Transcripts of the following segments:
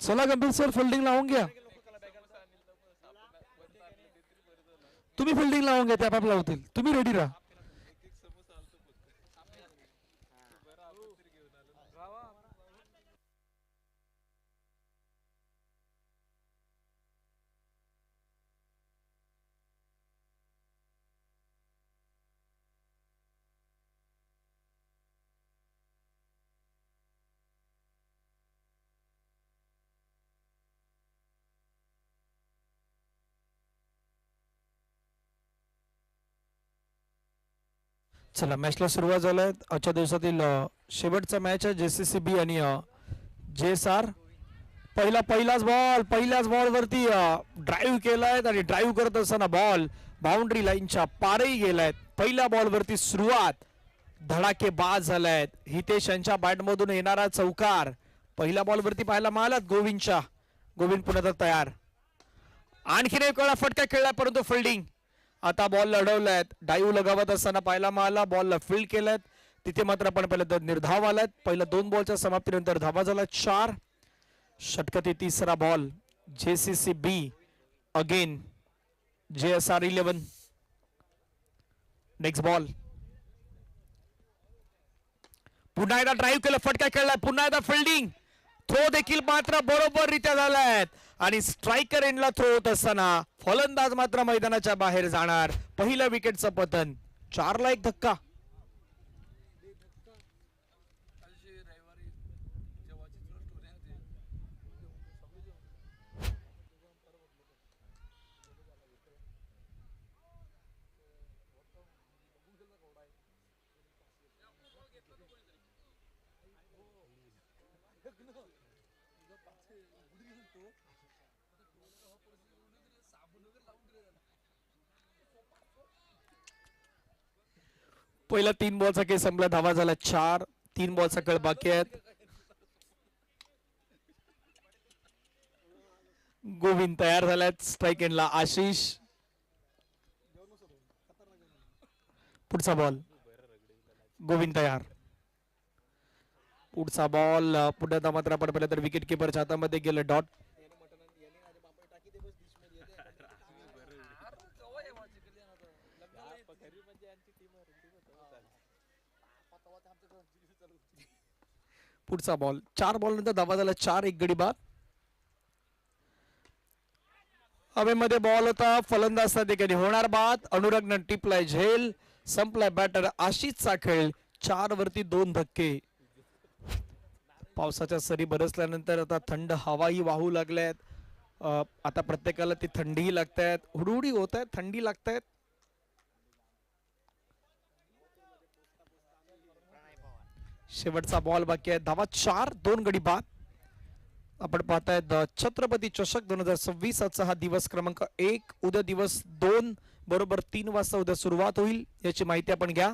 चला गंभीर sir fielding लावून घ्या. तुम्ही फिल्डिंग लावून घ्या, त्या बाप लावतील. तुम्ही रेडी राहा. चला मॅचला सुरुवात झालाय. आजच्या दिवसातील शेवटचा मॅच आहे JCCB आणि JSR. पहिलाच पहिल्याच बॉल वरती ड्राईव्ह केलाय आणि ड्राईव्ह करत असताना बॉल बाउंड्री लाईनच्या पारही गेलाय. पहिल्या बॉल वरती सुरुवात धडाकेबाज झालाय. हितेश यांच्या बॅट मधून येणारा चौकार पहिल्या बॉल वरती पाहायला मिळाला. गोविंद पुन्हा तयार. आणखीन एक वेळा फटका खेळला परंतु फिल्डिंग. आता बॉल लढवलाय. डाईव्ह लगावत असताना पाहायला मिळाला. बॉलला फील्ड केलाय. तिथे मात्र आपण पहिल्यांदा निर्धाव आलाय. पहिल्या 2 बॉलच्या समाप्तीनंतर धावा झाला 4. षटकातील तिसरा ball. JCCB again JSR 11. Next ball. पुन्हा एकदा ड्राईव्ह केलं, फटका खेळलाय. पुन्हा एकदा फिल्डिंग. थ्रो देखील मात्र बरोबर रित्या झालाय आणि स्ट्रायकर एंडला थ्रो होत असताना फलंदाज मात्र मैदानाच्या बाहेर जाणार. पहिल्या विकेटचं पतन. 4ला 1 धक्का. पहिला 3 बॉलचा खेळ संपला. धावा झाला 4. 3 बॉलचा खेळ बाकी आहेत. गोविंद तयार झाल्यात. स्ट्राईक एंडला आशिष. पुढचा बॉल. गोविंद तयार. पुढचा बॉल. पुढे मात्र आपण पाहिलं तर विकेट किपरच्या हातामध्ये गेलं डॉट. पुढचा बॉल. 4 बॉल नंतर धावा झाला 4. 1 गडी बाद. हवेमध्ये बॉल होता. फलंदाज ठिकाणी होणार बाद. अनुरागनं टिपलाय झेल. संपलाय बॅटर आशिषचा खेळ. 4 वरती 2 धक्के. पावसाच्या सरी बरसल्यानंतर आता थंड हवाही वाहू लागल्यात. आता प्रत्येकाला ती थंडीही लागतायत. हुडहुडी होत आहेत. थंडी लागतायत. शेवटचा बॉल बाकी आहे. धावा 4. 2 गडी बाद. आपण पाहतायत छत्रपती चषक 2026. आजचा हा दिवस क्रमांक 1. उद्या दिवस 2 बरोबर 3 वाजता उद्या सुरुवात होईल. याची माहिती आपण घ्या.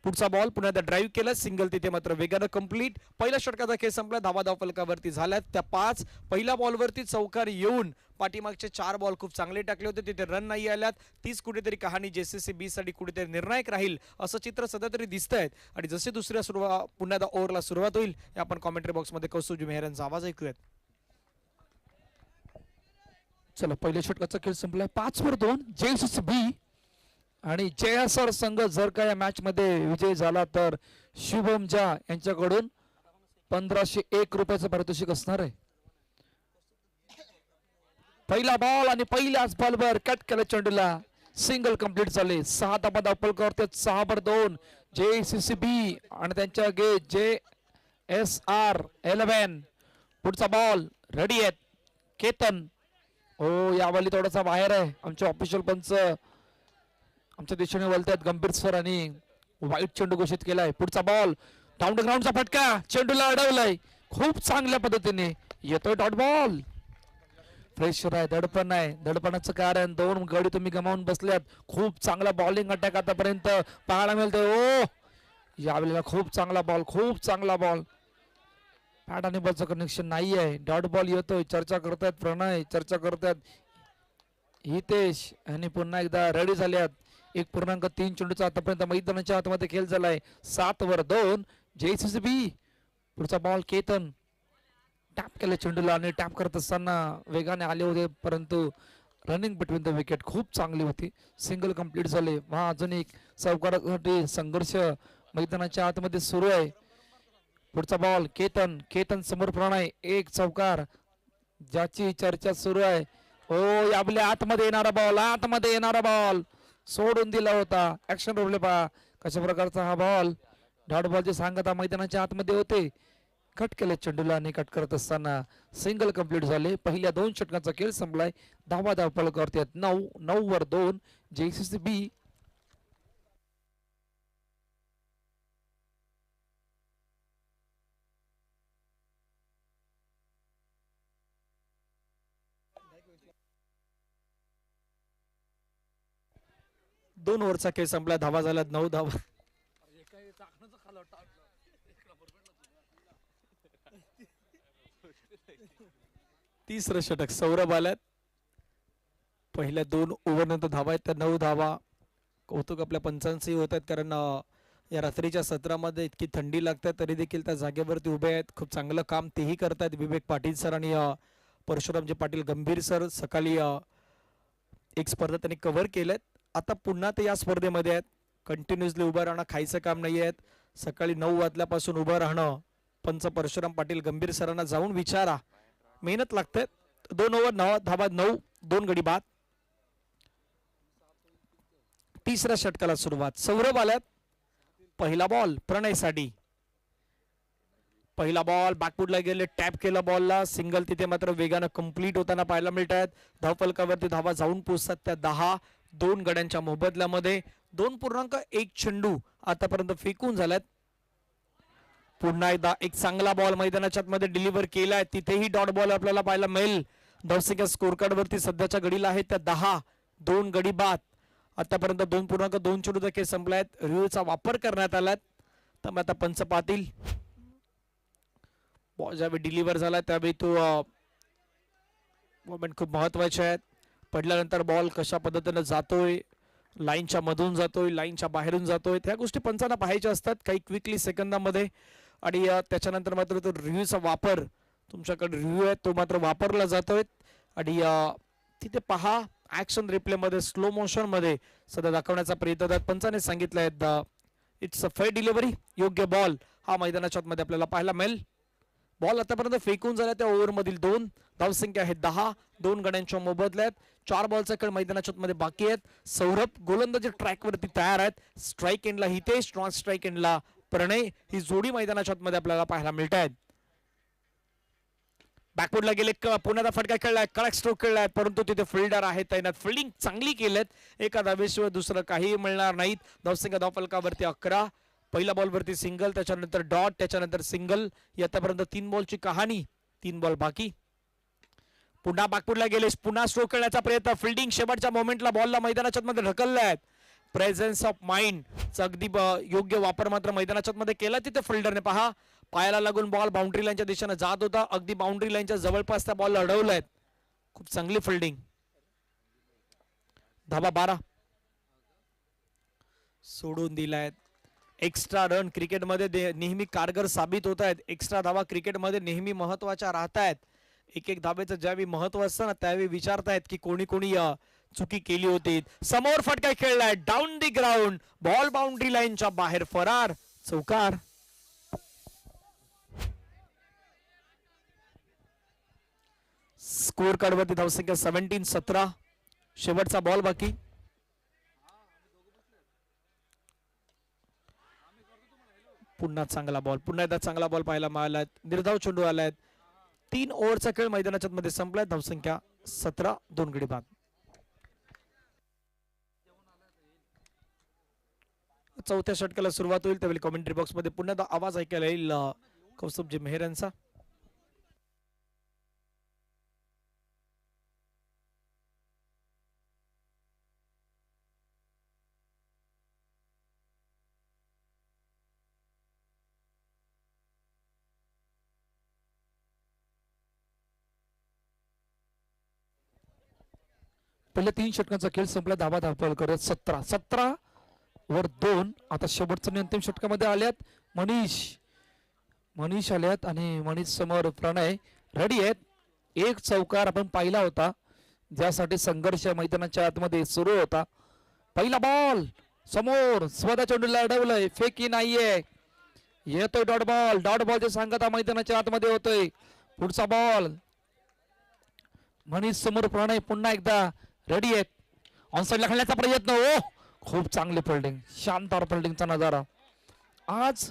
पुढचा बॉल. पुन्हा एकदा ड्राईव्ह केला. सिंगल तिथे मात्र वेगानं कंप्लीट. पहिल्या षटकाचा खेळ संपला. धावा धाव फलकावरती झाल्यात त्या 5. पहिल्या बॉलवरती चौकार येऊन पाठीमागचे 4 बॉल खूप चांगले टाकले होते. तिथे रन नाही आल्यात. तीच कुठेतरी कहाणी JCCB साठी कुठेतरी निर्णायक राहील असं चित्र सध्या तरी दिसतंय. आणि जसे दुसऱ्या पुन्हा एकदा ओव्हरला सुरुवात होईल हे आपण कॉमेंट्री बॉक्समध्ये कौस्तुभ मेहर यांचा आवाज ऐकूयात. चला पहिल्या षटकाचा खेळ संपलाय. 5 वर 2. JCCB आणि JSR संघ जर का या मॅच मध्ये विजय झाला तर शुभम झा यांच्याकडून 1501 रुपयाचं पारितोषिक असणार आहे. पहिला बॉल आणि पहिल्याच बॉलवर कट केलं चेंडूला. सिंगल कंप्लीट झाले. 6 धावा धावफलकावरती 6 वर 2. JCCB आणि त्यांच्या गे JSR 11. पुढचा बॉल रेडी आहेत. केतन. हो यावेळी थोडासा बाहेर आहे. आमचे ऑफिशियल पंच आमच्या दिशेने वळतात गंभीर सर आणि वाईट चेंडू घोषित केलाय. पुढचा बॉल. डाऊन द ग्राउंडचा फटका. चेंडूला अडवलाय. खूप चांगल्या पद्धतीने येतोय डॉट बॉल. प्रेशर आहे. दडपण आहे. दडपणाचं कारण 2 गडी तुम्ही गमावून बसल्यात. खूप चांगला बॉलिंग अटॅक आतापर्यंत पाहायला मिळतोय. ओ यावेळेला खूप चांगला बॉल. खूप चांगला बॉल. पॅड आणि बॉलचं कनेक्शन नाही आहे. डॉट बॉल येतोय. चर्चा करतायत प्रणय. चर्चा करतायत हितेश आणि पुन्हा एकदा रेडी झाल्यात. 1.3 चेंडूचा आतापर्यंत मैदानाच्या आतमध्ये खेळ झालाय. 7 वर 2. JCCB. पुढचा बॉल केतन. टॅप केलं चेंडूला आणि टॅप करत असताना वेगाने आले होते, परंतु रनिंग बिटवीन द विकेट खूप चांगली होती. सिंगल कंप्लीट झाले. हा अजून एक चौकारासाठी संघर्ष मैदानाच्या आतमध्ये सुरू आहे. पुढचा बॉल केतन, केतन समोर प्रणय, एक चौकार ज्याची चर्चा सुरू आहे. हो, आपल्या आतमध्ये येणारा बॉल, आतमध्ये येणारा बॉल सोडून दिला होता. ऍक्शन रोवले पहा कशा प्रकारचा हा बॉल. डॉट बॉलची सांगता मैदानाच्या आतमध्ये होते. कट केले चेंडूला आणि कट करत असताना सिंगल कंप्लीट झाले. पहिल्या 2 षटकांचा खेळ संपलाय. धावा धावपळ करतात 9 वर 2 JCCB. दोन ओव्हरचा खेळ संपला. धावा झाल्या 9 धावा. तिसरं षटक सौरभ आल्यात. पहिल्या 2 ओव्हर नंतर धावा आहेत त्या 9 धावा. कौतुक आपल्या पंचांचंही होत आहेत, कारण या रात्रीच्या सत्रामध्ये इतकी थंडी लागते तरी देखील त्या जागेवरती उभे आहेत. खूप चांगलं काम तेही करतात विवेक पाटील सर आणि परशुरामजी पाटील गंभीर सर. सकाळी एक स्पर्धा त्यांनी कव्हर केल्यात. आता पुन्हा ते या स्पर्धेमध्ये आहेत. कंटिन्युअसली उभं राहणं खायचं काम नाही आहेत. सकाळी 9 वाजल्यापासून उभं राहणं पंच परशुराम पाटील गंभीर सरांना जाऊन विचारा. मेहनत लागते. 2 ओव्हर 9 धावा 9 2 गडी बाद. तिसऱ्या षटकाला सुरुवात. सौरभ आल्यात. पहिला बॉल प्रणयसाठी. पहिला बॉल बॅकफुटला गेले, टॅप केला बॉलला. सिंगल तिथे मात्र वेगानं कंप्लीट होताना पाहायला मिळत आहेत. धावफलकावरती धावा जाऊन पोहोचतात त्या 10. 2 गड्यांच्या मोबदल्यामध्ये 2.1 चेंडू आतापर्यंत फेकून झाल्यात. पुन्हा एकदा एक चांगला बॉल मैदानाच्या मध्ये डिलिव्हर केलाय. तिथेही डॉट बॉल आपल्याला पाहायला मिळेल. धावसंख्या स्कोर कार्ड वरती सध्याच्या घडीला आहे त्या 10. 2 गडी बाद. आतापर्यंत 2.2 चेंडूचा खेळ संपलाय. रिव्ह्यूचा वापर करण्यात आलाय. तर आता पंच पाटील बॉल ज्यावेळी डिलिव्हर झाला त्यावेळी तो मोमेंट खूप महत्वाचे आहेत. पडल्यानंतर बॉल कशा पद्धतीने जातोय, लाईनच्या मधून जातोय, लाईनच्या बाहेरून जातोय, त्या गोष्टी पंचांना पाहायच्या असतात काही क्विकली सेकंदामध्ये. आणि त्याच्यानंतर मात्र तो रिव्ह्यूचा वापर, तुमच्याकडे रिव्ह्यू आहे तो मात्र वापरला जातोय. आणि तिथे पहा ऍक्शन रिप्ले मध्ये स्लो मोशन मध्ये सध्या दाखवण्याचा प्रयत्न पंचाने सांगितलं आहे. It's a fair delivery. योग्य बॉल हा मैदानाच्या मध्ये आपल्याला पाहायला मिळेल. बॉल आतापर्यंत फेकून झाला त्या ओव्हर मधील 2. धावसंख्या आहे 10. 2 गड्यांच्या मोबदल्यात 4 बॉलचा खेळ मैदानाच्या मध्ये बाकी आहेत. सौरभ गोलंदाजी ट्रॅक वरती तयार आहेत. स्ट्राईक एंडला हितेश, नॉन स्ट्राईक एंडला प्रणय ही जोडी मैदानाच्या मध्ये आपल्याला पाहायला मिळत आहेत. बॅकवर्डला गेले, पुण्याचा फटका खेळलाय, कडक स्ट्रोक खेळलाय, परंतु तिथे फिल्डर आहेत तैनात. फिल्डिंग चांगली केलेत. एका धावेशिवाय दुसरं काही मिळणार नाहीत. धावसंख्या धावफलकावरती 11. पहिल्या बॉलवरती सिंगल, त्याच्यानंतर डॉट, त्याच्यानंतर सिंगल. आतापर्यंत 3 बॉलची कहाणी. 3 बॉल बाकी. पुन्हा बॅकवर्डला गेले, पुन्हा स्ट्रोक खेळण्याचा प्रयत्न. फिल्डिंग शेवटच्या मोमेंटला बॉलला मैदानाच्या मध्ये ढकललाय. प्रेझेन्स ऑफ माइंड चा अगदी योग्य वापर मात्र मैदानाच्या मध्ये केला. तिथे फिल्डरने पहा पायाला लागून बॉल बाउंड्री लाईनच्या दिशेने जात होता. अगदी बाउंड्री लाईनच्या जवळपास त्या बॉल अडवलाय. खूप चांगली फिल्डिंग. धावा 12 सोडून दिलाय. एक्स्ट्रा रन क्रिकेटमध्ये नेहमी कारगर साबित होत आहेत. एक्स्ट्रा धावा क्रिकेटमध्ये नेहमी महत्वाच्या राहत आहेत. एक धावेचं ज्यावेळी महत्व असतं ना त्यावेळी विचारतायत की कोणी कोणी चुकी केली होती. समोर फटका खेळलाय, down the ground, ball boundary लाईनच्या बाहेर फरार. चौकार. स्कोर कार्ड वरती धावसंख्या 17. शेवटचा बॉल बाकी. पुन्हा चांगला बॉल, पुन्हा एकदा चांगला बॉल पाहायला मिळाला. निर्धाव चेंडू आलाय. 3 ओव्हरचा खेळ मैदानाच्या मध्ये संपलाय. धावसंख्या 17. 2 गडी बाद. चौथ्या षटकाला सुरुवात होईल त्यावेळी कमेंट्री बॉक्स मध्ये पुन्हा आवाज ऐकायला येईल कौस्तुभजी मेहर यांचा. पहिल्या 3 षटकांचा खेळ संपला. धावा धावपळ करत 17 वर 2. आता शेवटच्या आणि अंतिम षटकामध्ये आल्यात मनीष आल्यात आणि मनीष समोर प्रणय. रेडी आहेत. एक चौकार आपण पाहिला होता ज्यासाठी संघर्ष मैदानाच्या आतमध्ये सुरू होता. पहिला बॉल समोर स्वतः चेंडूला अडवलंय, फेकी नाहीये, येतोय डॉट बॉल. डॉट बॉलची सांगता मैदानाच्या आतमध्ये होतोय. पुढचा बॉल मनीष समोर, प्रणय पुन्हा एकदा रेडी आहेत. ऑनसाइडला खेळण्याचा प्रयत्न. ओ खूप चांगली फिल्डिंग, शानदार फिल्डिंगचा नजारा. आज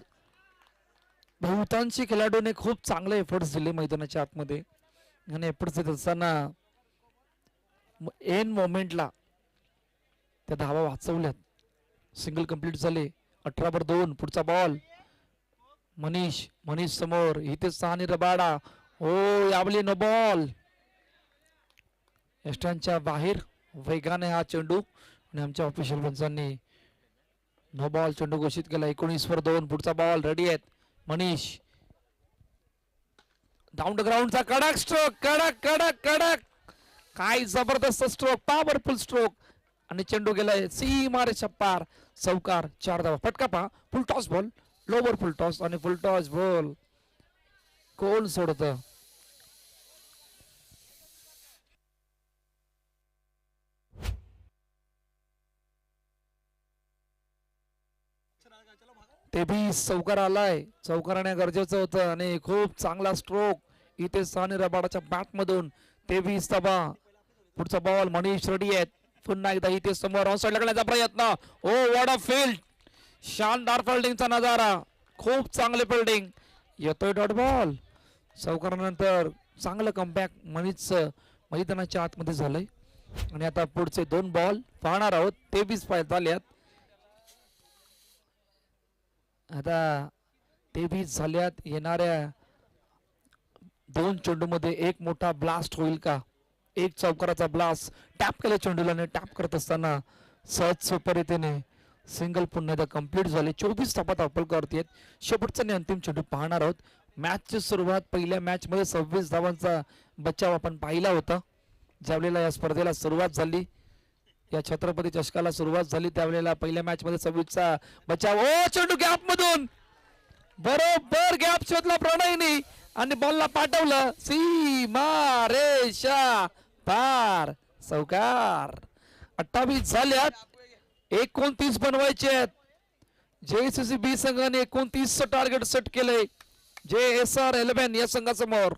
बहुतांशी खेळाडूने खूप चांगले एफर्ट्स दिले मैदानाच्या आतमध्ये आणि एफर्ट्स देत असताना एन मोमेंटला त्या धावा वाचवल्यात. सिंगल कंप्लीट झाले. 18/2. पुढचा बॉल मनीष समोर, इथे सानी रबाडा. ओ यावली नो बॉल. यष्टांच्या बाहेर वेगाने हा चेंडू आणि आमच्या ऑफिशियल पंचांनी नो बॉल चेंडू घोषित केला. 19/2. पुढचा बॉल रेडी आहेत. मनीष डाऊन द ग्राउंडचा कडक स्ट्रोक, कडक कडक कडक, काय जबरदस्त स्ट्रोक, पॉवरफुल स्ट्रोक आणि चेंडू गेलाय सीमारे छप्पार. चौकार, 4 धावा. फटका पहा, फुल toss ball, lower full toss आणि फुल टॉस बॉल कोण सोडत. ते बी चौकार आलाय. चौकाराने गरजेचं होतं आणि खूप चांगला स्ट्रोक इथे सानी रबाडाच्या बॅट मधून. 23 धावा. पुढचा बॉल मनीष रेडी आहेत. पुन्हा एकदा इथे समोर ऑन साइड लागण्याचा प्रयत्न. ओ व्हॉट अ फील्ड, शानदार फिल्डिंगचा नजारा, खूप चांगले फिल्डिंग. येतोय डॉट बॉल. चौकारानंतर चांगलं कमबॅक मनीषचं मैदानाच्या आतमध्ये झालंय आणि आता पुढचे 2 बॉल पाहणार आहोत. 23 पाय झाल्यात. आता 23 झाल्यात. येणाऱ्या 2 चेंडूमध्ये एक मोठा ब्लास्ट होईल का? एक चौकाराचा ब्लास्ट टॅप केल्या चेंडूला. टॅप करत असताना सहज सोप्या रीतीने सिंगल पुन्हा एकदा कंप्लीट झाले. 24 धावा अप्पलकरती आहेत. शेवटचा आणि अंतिम चेंडू पाहणार आहोत. मॅचची सुरुवात पहिल्या मॅच मध्ये 26 धावांचा बचाव आपण पाहिला होता. ज्यावेळेला या स्पर्धेला सुरुवात झाली, या छत्रपती चषकाला सुरुवात झाली, त्यावेळेला पहिल्या मॅच मध्ये 26चा बचाव. ओ चेंडू गॅप मधून बरोबर गॅप शोधला प्रणयनी आणि बॉलला पाठवलं सीमा रेषा पार. चौकार. 28 झाल्यात. 29 बनवायचे आहेत. JCC बी संघाने 29चं टार्गेट सेट केलंय JSR 11 या संघासमोर.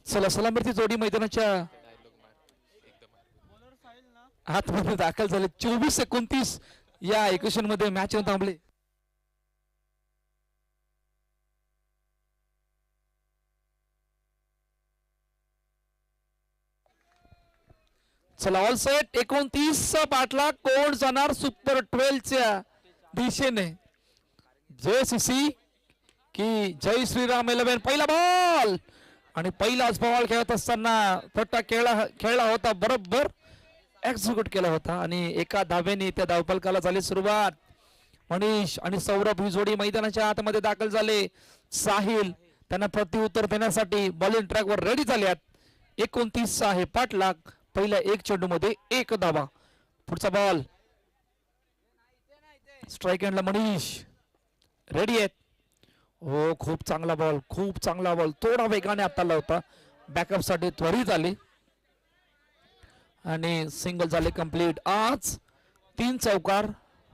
चला सलामीची जोडी मैदानाच्या आतमध्ये दाखल झाले. 24-29 या इक्वेशन मध्ये मॅच थांबले. चला ऑल सेट. 29चा बाटला कोण जाणार सुपर 12च्या दिशेने? JCC की जय श्रीराम 11. पहिला बॉल आणि पहिलाच बॉल खेळत असताना फट्टा खेळला होता, बरोबर एक्झिक्यूट केला होता आणि एका धावेने त्या धावफलकाला झाली सुरुवात. मनीष आणि सौरभ ही जोडी मैदानाच्या आतमध्ये दाखल झाले. साहिल त्यांना प्रत्युत्तर देण्यासाठी बॉलिंग ट्रॅकवर रेडी झाल्यात. 29 आहे पाठलाग. पहिल्या एक चेंडू मध्ये एक धावा. पुढचा बॉल स्ट्राईक एंडला मनीष रेडी आहेत. हो खूप चांगला बॉल, खूप चांगला बॉल. थोडा वेगाने हाताला होता, बॅकअप साठी त्वरित आले आणि सिंगल झाले कंप्लीट. आज 3 चौकार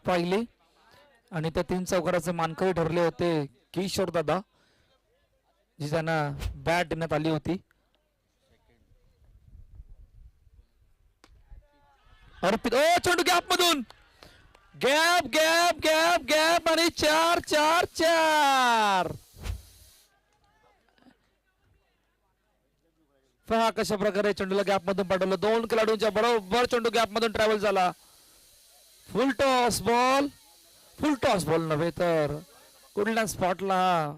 पाहिले आणि त्या 3 चौकाराचे मानकरी ठरले होते किशोर दादा, जी त्यांना बॅट देण्यात आली होती. अर्पित ओ चेंडू गॅप मधून, गॅप गॅप गॅप गॅप आणि 4 4 4. पहा कशा प्रकारे चेंडूला गॅप मधून पाठवलं. 2 खेळाडूंच्या बरोबर चेंडू गॅप मधून ट्रॅव्हल झाला. फुल टॉस बॉल, फुल टॉस बॉल नव्हे तर कुठल्या स्पॉटला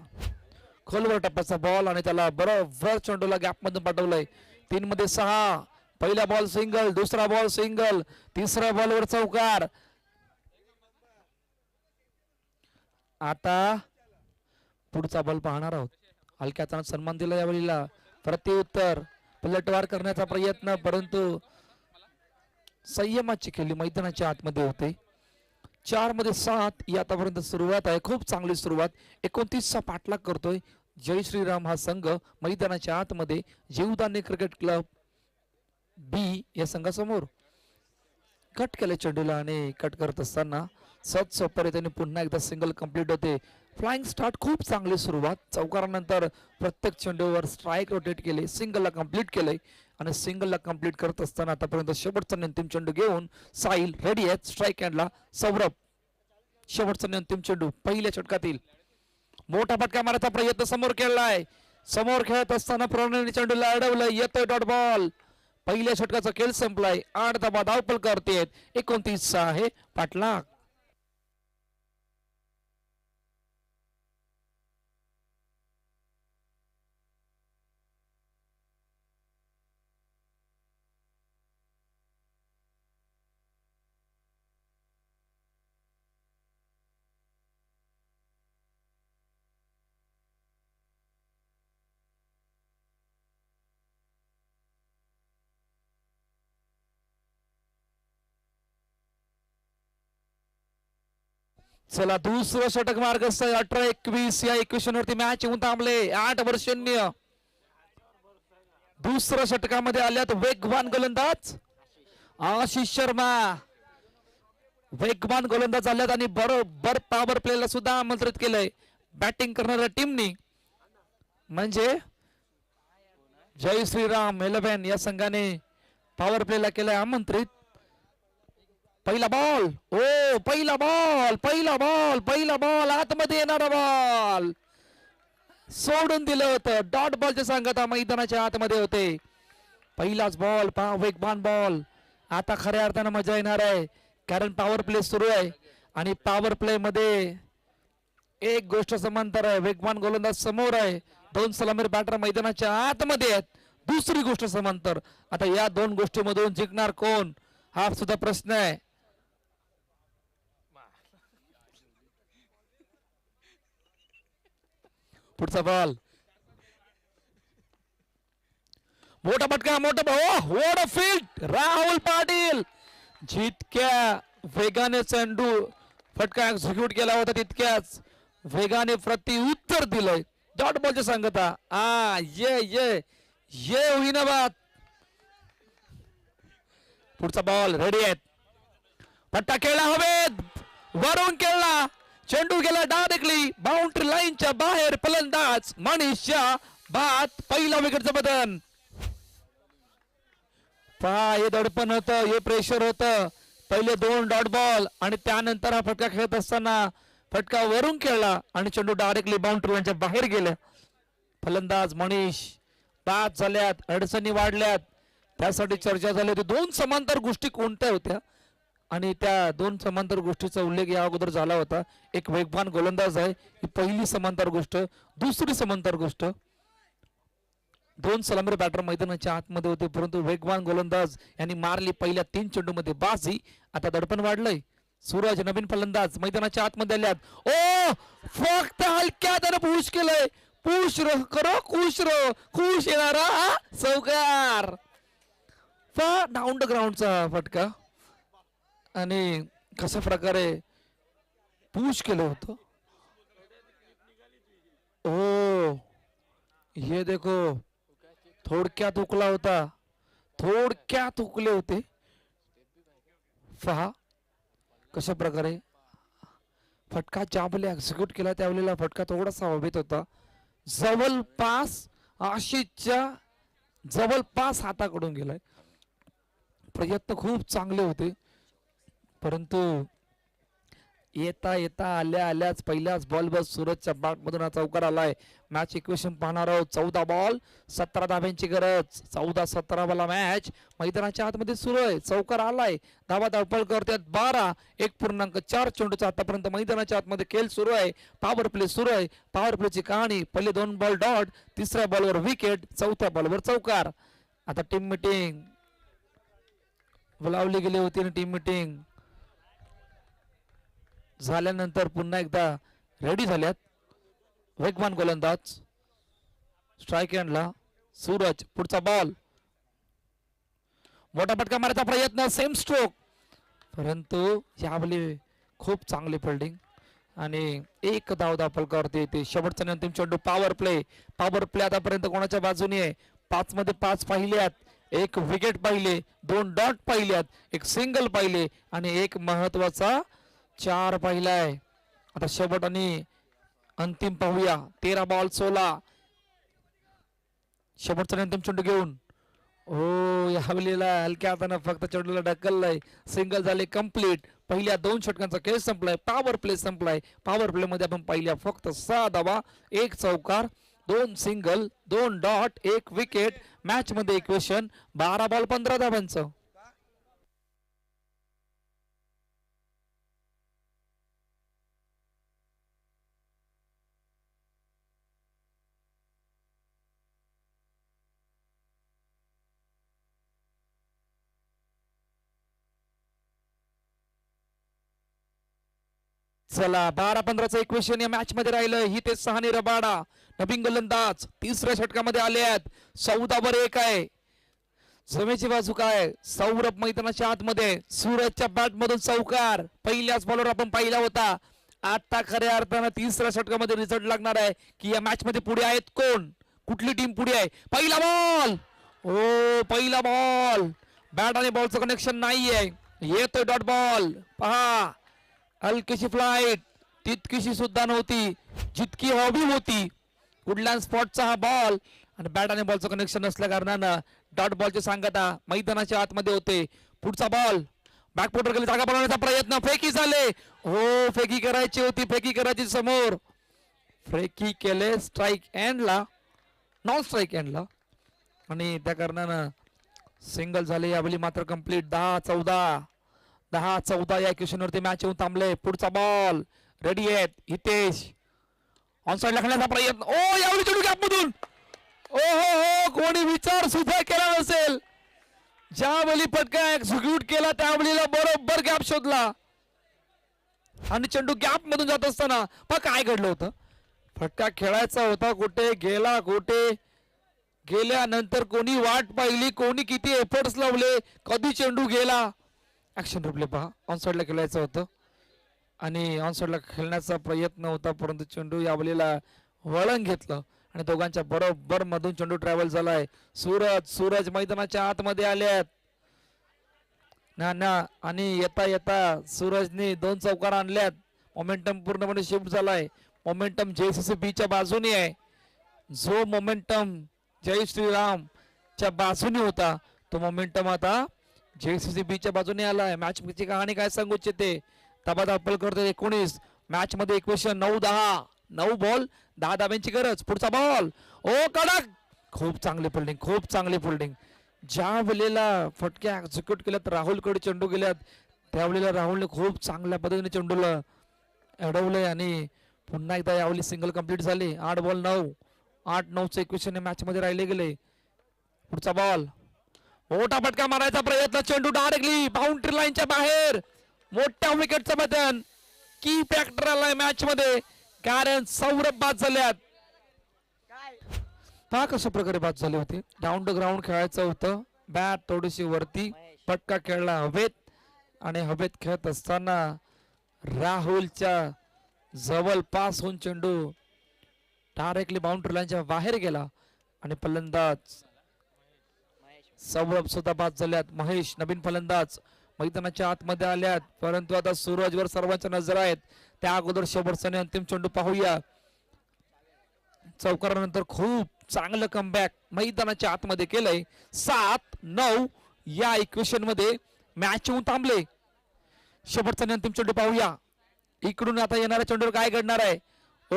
खोलवर टप्प्याचा बॉल आणि त्याला बरोबर चेंडूला गॅप मधून पाठवलंय. 3 मध्ये 6. पहिला बॉल सिंगल, दुसरा बॉल सिंगल, तिसऱ्या बॉलवर चौकार. आता पुढचा बॉल पाहणार आहोत. हलक्या हाताने सन्मान दिला यावेळेला. प्रत्युत्तर पलटवार करण्याचा प्रयत्न, परंतु संयमाची खेळी मैदानाच्या आतमध्ये होते. 4 मध्ये 7 ही आतापर्यंत सुरुवात आहे. खूप चांगली सुरुवात. 29चा पाठलाग करतोय जय श्रीराम हा संघ मैदानाच्या आतमध्ये जीवदानी क्रिकेट क्लब बी या संघासमोर. कट केले चेंडूला आणि कट करत असताना सत सोपरे त्यांनी पुन्हा एकदा सिंगल कंप्लीट होते. फ्लाइंग स्टार्ट, खूप चांगली सुरुवात. चौकारानंतर प्रत्येक चेंडूवर स्ट्राईक रोटेट केले, सिंगलला कंप्लीट केले आणि सिंगलला कंप्लीट करत असताना आतापर्यंत शेवटचा अंतिम चेंडू घेऊन साहिल रेडी आहेत. स्ट्राईक हँडला सौरभ. शेवटचा अंतिम चेंडू पहिल्या षटकातील. मोठा फटका मारायचा प्रयत्न समोर खेळलाय. समोर खेळत असताना प्रणयने चेंडूला अडवलंय. येतोय डॉट बॉल. पहिल्या षटकाचा खेळ संपलाय. 8 धावा धावपल करतेत. 29चा आहे पाठलाग. चला दुसरं षटक मार्गस्थ 18-21 या इक्वेशनवरती मॅच येऊन थांबले. 8-0. दुसऱ्या षटकामध्ये आल्यात वेगवान गोलंदाज आशिष शर्मा. वेगवान गोलंदाज आल्यात आणि बरोबर पॉवर प्लेला सुद्धा आमंत्रित केलंय बॅटिंग करणाऱ्या टीमनी. म्हणजे जय श्रीराम 11 या संघाने पॉवर प्लेला केलंय आमंत्रित. पहिला बॉल, ओ पहिला बॉल, पहिला बॉल, पहिला बॉल, आतमध्ये येणारा बॉल सोडून दिलं होतं. डॉट बॉलचे सांगता मैदानाच्या आतमध्ये होते. पहिलाच बॉल पहा, वेगवान बॉल. आता खऱ्या अर्थानं मजा येणार आहे, कारण पॉवर प्ले सुरू आहे आणि पॉवर प्ले मध्ये एक गोष्ट समांतर आहे. वेगवान गोलंदाज समोर आहे, 2 सलामीर बॅटर मैदानाच्या आतमध्ये आहेत. दुसरी गोष्ट समांतर. आता या 2 गोष्टीमधून जिंकणार कोण हा सुद्धा प्रश्न आहे. पुढचा बॉल, मोठा फटका, मोठा what a field. Rahul Patil जितक्या वेगाने चेंडू फटका एक्झिक्यूट केला होता तितक्याच वेगाने प्रति उत्तर दिलंय. डॉट बॉलचे सांगता ये होईना बात. पुढचा बॉल रेडी आहेत. फटका खेळला हवेत, वरून खेळला, चेंडू गेला डायरेक्टली बाउंड्री लाईनच्या बाहेर. फलंदाज मनीषच्या बाद. पहिला विकेटचं बदन. पहा हे दडपण होतं, हे प्रेशर होतं. पहिले 2 डॉट बॉल आणि त्यानंतर हा फटका खेळत असताना फटका वरून खेळला आणि चेंडू डायरेक्टली बाउंड्री लाईनच्या बाहेर गेला. फलंदाज मनीष बाद झाल्यात, अडचणी वाढल्यात, त्यासाठी चर्चा झाली होती. 2 समांतर गोष्टी कोणत्या होत्या आणि त्या 2 समांतर गोष्टीचा उल्लेख या अगोदर झाला होता. एक वेगवान गोलंदाज आहे, ही पहिली समांतर गोष्ट. दुसरी समांतर गोष्ट, 2 सलामीर बॅटर मैदानाच्या आतमध्ये होते, परंतु वेगवान गोलंदाज यांनी मारली पहिल्या 3 चेंडूमध्ये बाजी. आता दडपण वाढलंय. सूरज नवीन फलंदाज मैदानाच्या आतमध्ये आल्यात. ओ फक्त हलक्या त्यानं पुश केलंय. पुश करो खुश येणारा चौकार. डाऊन द ग्राउंडचा फटका आणि कशा प्रकारे पुश केलं होतं. ओ ये देखो थोडक्यात हुकला होता, थोडक्यात हुकले होते. पहा कशा प्रकारे फटका ज्यावेळेला एक्झिक्यूट केला त्यावेळेला फटका थोडासा हवेत होता, जवळपास आशिषच्या जवळपास हाताकडून गेलाय. प्रयत्न खूप चांगले होते परंतु येता येता आल्या आल्याच पहिल्याच बॉलवर सूरजच्या बॅटमधून हा चौकार आलाय. मॅच इक्वेशन पाहणार आहोत. 14 बॉल 17 धाब्यांची गरज. 14-17 वाला मॅच. मैदानाच्या आतमध्ये सुरू आहे. चौकार आलाय. धावा धावपळ करतात 12. 1.4 चेंडूचा आतापर्यंत मैदानाच्या आतमध्ये खेळ सुरू आहे. पॉवर प्ले सुरू आहे. पॉवर प्लेची कहाणी. पहिले 2 बॉल डॉट, तिसऱ्या बॉलवर विकेट, चौथ्या बॉलवर चौकार. आता टीम मिटिंग बोलावली गेली होती आणि टीम मिटिंग झाल्यानंतर पुन्हा एकदा रेडी झाल्यात. वेगवान गोलंदाज स्ट्राईक एंडला सूरज. पुढचा बॉल मोठा फटका मारायचा प्रयत्न, सेम स्ट्रोक परंतु यावेळी खूप चांगली फिल्डिंग आणि एक धाव फलकावरती येते. शेवटचा अंतिम चेंडू. Power play. पॉवर प्ले आतापर्यंत कोणाच्या बाजूने आहे? 5 मध्ये 5 पाहिल्यात, 1 विकेट पाहिले, 2 डॉट पाहिल्यात, 1 सिंगल पाहिले आणि 1 महत्वाचा 4 पाहिलाय. आता शेवट आणि अंतिम पाहूया. 13 बॉल 16. शेवटचा अंतिम चेंडू घेऊन यावेळेला हलक्या हाताने फक्त चेंडूला ढकललंय. सिंगल झाले कंप्लीट. पहिल्या 2 षटकांचा खेळ संपलाय. पॉवर प्ले संपलाय. पॉवर प्ले मध्ये आपण पाहिल्या फक्त 6 धावा, 1 चौकार, 2 सिंगल, 2 डॉट, 1 विकेट. मॅच मध्ये इक्वेशन 12 बॉल 15 धावांचं. चला 12-15चं इक्वेशन या मॅच मध्ये राहिलं. ही ते सहाने रबाडा नवीन गोलंदाज तिसऱ्या षटकामध्ये आले आहेत. 14 वर 1 आहे. जमेची बाजू काय? सौरभ मैदानाच्या आतमध्ये. सूरजच्या बॅट मधून चौकार पहिल्याच बॉलवर आपण पाहिला होता. आता खऱ्या अर्थानं तिसऱ्या षटकामध्ये रिझल्ट लागणार आहे की या मॅच मध्ये पुढे आहेत कोण, कुठली टीम पुढे आहे. पहिला बॉल. पहिला बॉल. बॅट आणि बॉलचं कनेक्शन नाहीये. येतोय डॉट बॉल. पहा हलकीशी फ्लाईट, तितकीशी सुद्धा नव्हती जितकी हवी होती. वुडलँड स्पॉटचा हा बॉल आणि बॅट आणि बॉलचं कनेक्शन नसल्या कारणानं डॉट बॉलची सांगता मैदानाच्या आतमध्ये होते. पुढचा बॉल बॅकफुटर गेली, जागा बनवण्याचा प्रयत्न, फेकी झाले. फेकी करायची होती, फेकी करायची समोर. फेकी केले स्ट्राईक एंडला, नॉन स्ट्राईक एंडला आणि त्या कारणानं सिंगल झाले. यावेळी मात्र कंप्लीट 10-14 या क्वेश्चनवरती मॅच येऊन थांबले. पुढचा बॉल रेडी आहेत. हितेश ऑनसाइड लागण्याचा प्रयत्न. यावेळी चेंडू गॅप मधून. कोणी विचार सुद्धा केला नसेल. ज्यावेळी फटका एक्झिक्यूट केला त्यावेळेला बरोबर गॅप शोधला आणि चेंडू गॅप मधून जात असताना काय घडलं होतं? फटका खेळायचा होता कुठे, गेला कुठे, गेल्यानंतर कोणी वाट पाहिली, कोणी किती एफर्ट्स लावले, कधी चेंडू गेला. ऍक्शन रिप्ले पहा. ऑनसाइडला खेळायचं होतं आणि ऑनसाइडला खेळण्याचा प्रयत्न होता परंतु चेंडू यावेळेला वळण घेतलं आणि दोघांच्या बरोबर मधून चेंडू ट्रॅव्हल झालाय. सूरज मैदानाच्या आतमध्ये आल्यात ना आणि येता येता सूरजने 2 चौकार आणल्यात. मोमेंटम पूर्णपणे शिफ्ट झालाय. मोमेंटम JCCB च्या बाजूने आहे. जो मोमेंटम जय श्रीराम च्या बाजूने होता तो मोमेंटम आता JCCB च्या बाजूने आलाय. मॅच ची कहाणी काय सांगू इच्छिते? धापल करतो 19. मॅच मध्ये इक्वेशन 9-10. 9 बॉल 10 धाब्यांची गरज. पुढचा बॉल कडक. खूप चांगली फिल्डिंग, खूप चांगली फिल्डिंग. ज्या वेळेला फटक्या एक्झिक्यूट केल्यात, राहुलकडे चेंडू गेल्यात त्यावेळेला राहुलने खूप चांगल्या पद्धतीने चेंडूला अडवलंय आणि पुन्हा एकदा यावेळी सिंगल कंप्लीट झाले. 8 बॉल 9. 8-9चे इक्वेशन मॅच मध्ये राहिले गेले. पुढचा बॉल मोठा फटका मारायचा प्रयत्न, चेंडू डायरेक्टली बाउंड्री लाईनच्या बाहेर. मोठ्या विकेटचं बटन की फॅक्टर आलाय मॅच मध्ये कारण सौरभ बाद झाल्यात. पहा कशा प्रकारे बाद झाले होते. डाऊन द ग्राउंड खेळायचं होतं. बॅट थोडीशी वरती, फटका खेळला हवेत आणि हवेत खेळत असताना राहुलच्या जवळपास होऊन चेंडू डायरेक्टली बाउंड्री लाईनच्या बाहेर गेला आणि फलंदाज सौरभ सुद्धा बाद झाल्यात. महेश नवीन फलंदाज मैदानाच्या आतमध्ये आल्यात, परंतु आता सूरजवर सर्वांच्या नजर आहेत. त्या अगोदर शेवटचा आणि अंतिम चेंडू पाहूया. चौकारानंतर खूप चांगलं कमबॅक मैदानाच्या आतमध्ये केलंय. 7-9 या इक्वेशन मध्ये मॅच येऊन थांबले. शेवटचा आणि अंतिम चेंडू पाहूया. इकडून आता येणाऱ्या चेंडूवर काय घडणार आहे. ओ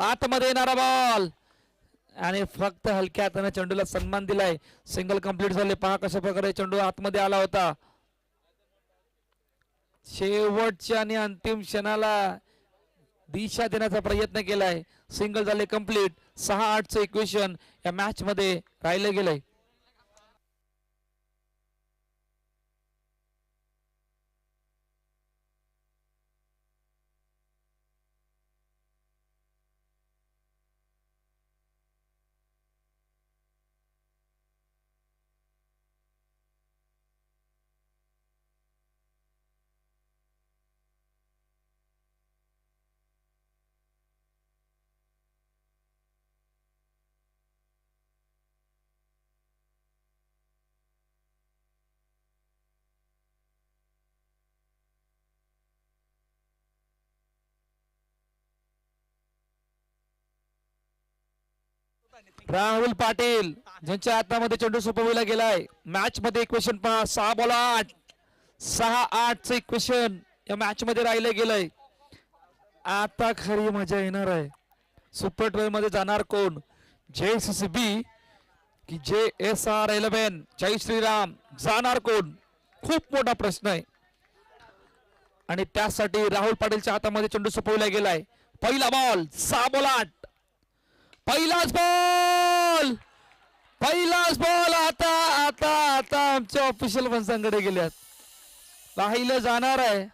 आतमध्ये येणारा बॉल आणि फक्त हलक्या हाताने चेंडूला सन्मान दिलाय. सिंगल कंप्लीट झाले. पहा कशा प्रकारे चेंडू आतमध्ये आला होता. शेवटच्या आणि अंतिम क्षणाला दिशा देण्याचा प्रयत्न केलाय. सिंगल झाले कंप्लीट. 6-8 इक्वेशन या मॅच मध्ये राहिले गेलंय. राहुल पाटील ज्यांच्या हातामध्ये चेंडू सोपविला गेलाय. मॅच मध्ये इक्वेशन पहा. 6 बॉल 8, 6-8 इक्वेशन या मॅच मध्ये राहिले गेलंय. आता खरी मजा येणार आहे. सुपर 12 मध्ये जाणार कोण, JCCB की JSR11 जय श्रीराम जाणार कोण, खूप मोठा प्रश्न आहे. आणि त्यासाठी राहुल पाटीलच्या हातामध्ये चेंडू सोपविला गेलाय. पहिला बॉल 6 बॉल 8, पहिलाच बॉल. आता आता आता आमच्या ऑफिशियल पंचांकडे गेल्यात. पाहिलं जाणार आहे.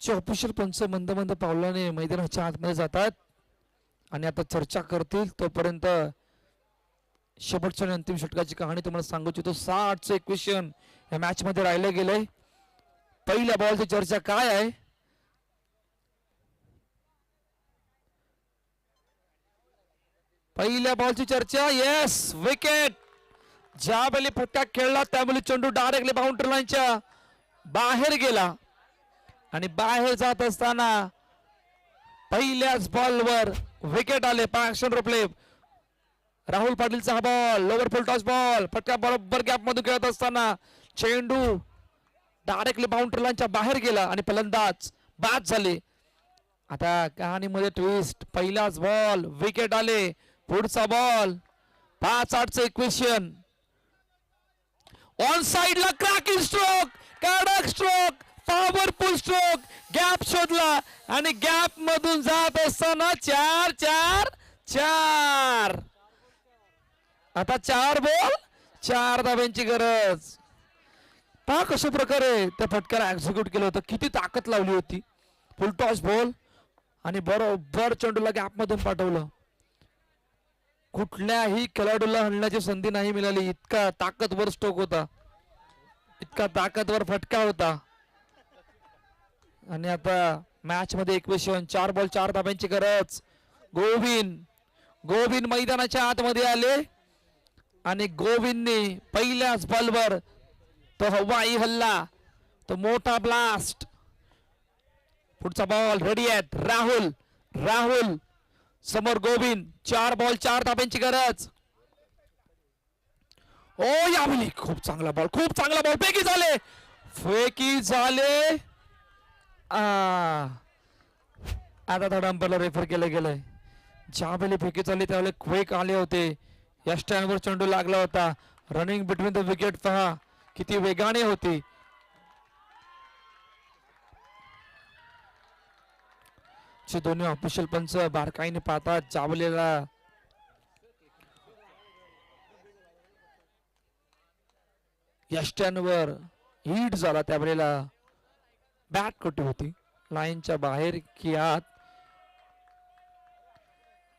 ऑफिशियल पंच मंद मंद पावलाने मैदानाच्या आतमध्ये जातात आणि आता चर्चा करतील. तोपर्यंत शेवटच्या आणि अंतिम षटकाची कहाणी तुम्हाला सांगू इच्छितो. 6-8 इक्वेशन या मॅच मध्ये राहिले गेले. पहिल्या बॉलची चर्चा काय आहे. पहिल्या बॉलची चर्चा. Yes wicket. ज्यावेळी फटका खेळला त्यावेळी चेंडू डायरेक्टली बाउंड्री लाईनच्या बाहेर गेला आणि बाहेर जात असताना पहिल्याच बॉलवर विकेट आले. Action replay. राहुल पाटीलचा हा ball lower full toss ball. फटका बरोबर गॅप मधून खेळत असताना चेंडू डायरेक्टली बाउंड्री लाईनच्या बाहेर गेला आणि फलंदाज बाद झाले. आता कहाणीमध्ये ट्विस्ट. पहिलाच बॉल विकेट आले. पुढचा बॉल 5-8 इक्वेशन. ऑन साइडला क्रॅकिंग स्ट्रोक, कडक स्ट्रोक, पॉवरफुल स्ट्रोक. गॅप शोधला आणि गॅप मधून जात असताना 4-4-4 आता 4 बॉल 4 धाब्यांची गरज. पहा कशा प्रकारे त्या फटक्याला एक्झिक्यूट केलं होतं, किती ताकद लावली होती. फुल टॉस बॉल आणि बरोबर चेंडूला गॅप मधून पाठवलं. कुठल्याही खेळाडूला हलण्याची संधी नाही मिळाली. इतका ताकदवर स्ट्रोक होता, इतका ताकदवर फटका होता. आणि आता मॅच मध्ये इक्वेशन 4 बॉल 4 धाब्यांची गरज. गोविंद मैदानाच्या आतमध्ये आले आणि गोविंदने पहिल्याच बॉलवर तो हवाई हल्ला, तो मोठा ब्लास्ट. पुढचा बॉल रेडी आहेत. राहुल समोर गोविंद. 4 बॉल 4 धाब्यांची गरज. ओ यावेळी खूप चांगला बॉल फेकी झाले. आता थोडा अंपरला रेफर केलं गेलंय. ज्यावेळी फेकी चालली त्यावेळी क्वेक आले होते. या स्टँडवर चेंडू लागला होता. रनिंग बिटवीन द विकेट पहा किती वेगाने होती. दोन्ही ऑफिशियल पंच बारकाईने पाहतात. चावलेला या स्टँडवर हिट झाला, त्यावेळेला बॅट कटी होती लाईनच्या बाहेर की आत.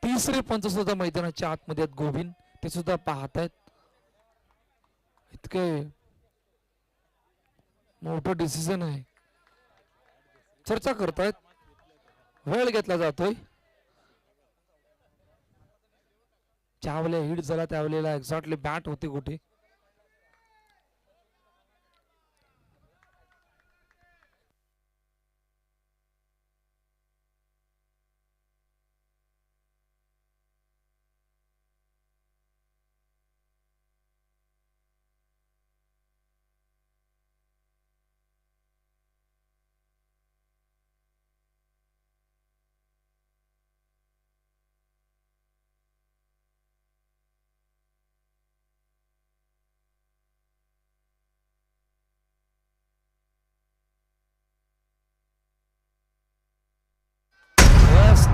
तिसरे पंच सुद्धा मैदानाच्या आतमध्ये आहेत. गोविंद ते सुद्धा पाहतायत. इतके मोठं डिसिजन आहे. चर्चा करतायत. वेळ घेतला जातोय. ज्यावेळेला हिट झाला त्यावेळेला एक्झॅक्टली बॅट होती कुठे.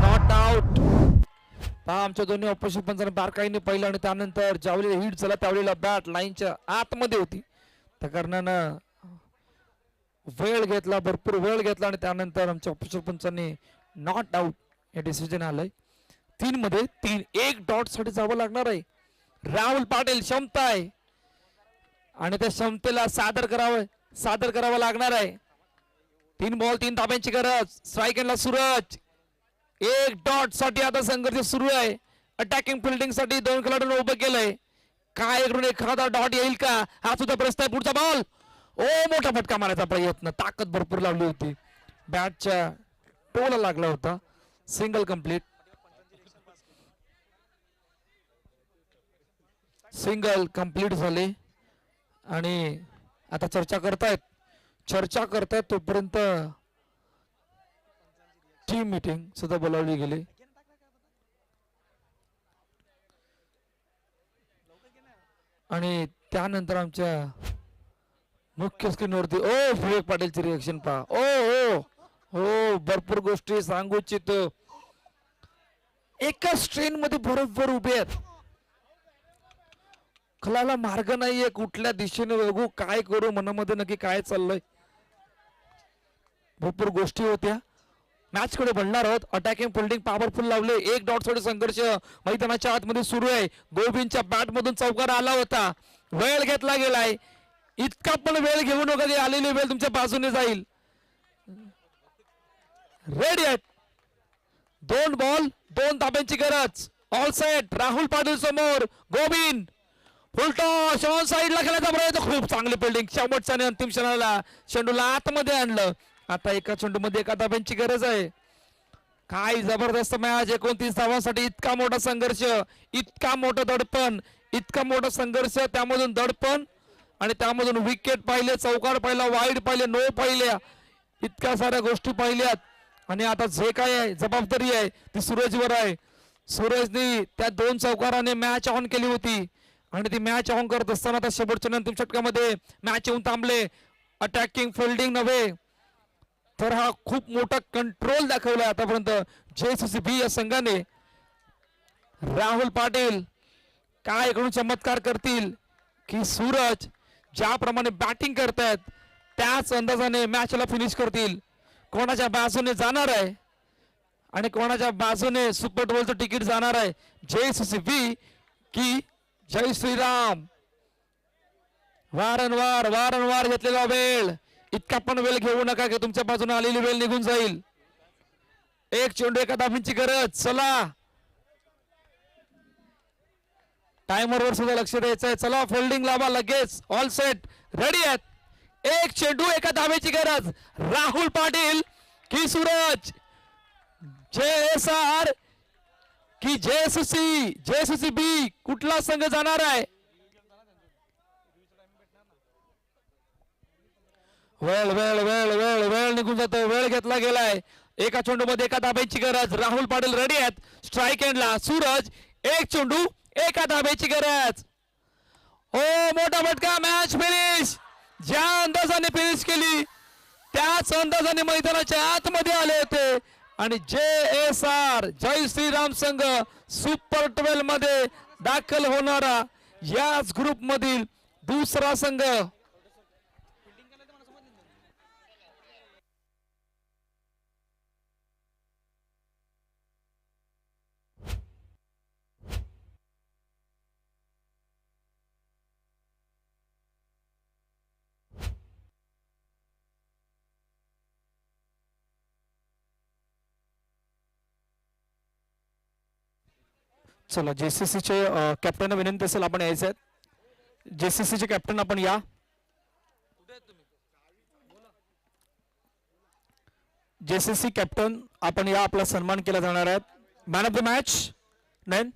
Not out. आमच्या दोन्ही ऑपोजिशन पंचांनी बारकाईने पाहिलं आणि त्यानंतर ज्यावेळेला हिट झाला त्यावेळेला बॅट लाईनच्या आतमध्ये होती. त्या कारणानं वेळ घेतला, भरपूर वेळ घेतला आणि त्यानंतर आमच्या ऑपोजिशन पंचांनी नॉट आउट हे डिसिजन आलंय. 3 मध्ये 3. 1 डॉट साठी जावं लागणार आहे. राहुल पाटील क्षमता आहे आणि त्या क्षमतेला सादर करावं लागणार आहे. 3 बॉल 3 धाब्यांची गरज. स्ट्राईक एंडला सूरज. 1 डॉट साठी आता संघर्ष सुरू आहे. अटॅकिंग फिल्डिंग साठी 2 खेळाडूंना उभं केलंय. काय इकडून एखादा डॉट येईल का हा सुद्धा प्रश्न आहे. पुढचा बॉल मोठा फटका मारायचा प्रयत्न, ताकद भरपूर लावली होती, बॅटच्या टोला लागला होता. Single complete. झाले आणि आता चर्चा करतायत तोपर्यंत टीम मीटिंग सुद्धा बोलावली गेली. आणि त्यानंतर आमच्या मुख्य स्क्रीनवरती विवेक पाटीलची रिएक्शन पहा. भरपूर गोष्टी सांगू इच्छितो. एका स्ट्रेन मध्ये बरोबर उभे आहेत. खलाला मार्ग नाहीये, कुठल्या दिशेने बघू, काय करू, मनामध्ये नक्की काय चाललंय. भरपूर गोष्टी होत्या. मॅच कडे बनणार आहोत. अटॅकिंग फिल्डिंग पॉवरफुल लावले. 1 डॉट साठी संघर्ष मैदानाच्या आतमध्ये सुरू आहे. गोविंदच्या बॅट मधून चौकार आला होता. वेळ घेतला गेलाय. इतका पण वेळ घेऊ नका, आलेली वेळ तुमच्या बाजूने जाईल. रेडी आहेत. 2 बॉल 2 धाब्यांची गरज. All set. राहुल पाटील समोर. गोविंद फुलटॉस ऑन साइडला खेळायचा प्रयत्न. खूप चांगली फिल्डिंग. शेवटच्या आणि अंतिम क्षणाला चेंडूला आतमध्ये आणलं. आता एका चेंडूमध्ये 1 धाब्यांची गरज आहे. काय जबरदस्त मॅच. 29 धावांसाठी इतका मोठा संघर्ष, इतका मोठा दडपण, इतका मोठा संघर्ष, त्यामधून दडपण आणि त्यामधून विकेट पाहिले, चौकार पाहिला, वाईड पाहिले, नो पाहिल्या, इतक्या साऱ्या गोष्टी पाहिल्यात. आणि आता जे काय आहे जबाबदारी आहे ती सूरजवर आहे. सूरजने त्या 2 चौकाराने मॅच ऑन केली होती आणि ती मॅच ऑन करत असताना आता शेवटच्या अंतिम षटकामध्ये मॅच येऊन थांबले. अटॅकिंग फिल्डिंग नव्हे तर हा खूप मोठा कंट्रोल दाखवला आतापर्यंत JCCB या संघाने. राहुल पाटील काय इकडून चमत्कार करतील की सूरज ज्याप्रमाणे बॅटिंग करतायत त्याच अंदाजाने मॅचला फिनिश करतील. कोणाच्या बाजूने जाणार आहे आणि कोणाच्या बाजूने सुपर डबलचं तिकीट जाणार आहे, JCCB की जय श्रीराम. वारंवार वारंवार घेतलेला वेळ, इतका पण वेळ घेऊ नका की तुमच्या बाजूने आलेली वेळ निघून जाईल. एक चेंडू एका धाबींची गरज. चला टायमर वर सुद्धा लक्ष द्यायचंय. चला फोल्डिंग लावा लगेच. ऑल सेट रेडी आहेत. एक चेंडू एका धाब्याची गरज. राहुल पाटील की सूरज, JSR की JCCB कुठला संघ जाणार आहे. वेळ वेळ वेळ वेळ वेळ निघून जातो. वेळ घेतला गेलाय. एका चेंडू मध्ये एका धाब्याची गरज. राहुल पाटील रेडी आहेत स्ट्राईक एंडला. सूरज एक चेंडू एका धाब्याची गरज. हो मोठा फटका. Match finish. ज्या अंदाजाने फिनिश केली त्याच अंदाजाने मैदानाच्या आतमध्ये आले होते आणि JSR जय श्रीराम संघ सुपर 12 मध्ये दाखल होणारा याच ग्रुप मधील दुसरा संघ. चला JCC चे कॅप्टन विनंती असेल आपण यायचं आहे. JCC चे कॅप्टन आपण या. JCC कॅप्टन आपण या. आपला सन्मान केला जाणार आहे. Man of the match Nayan.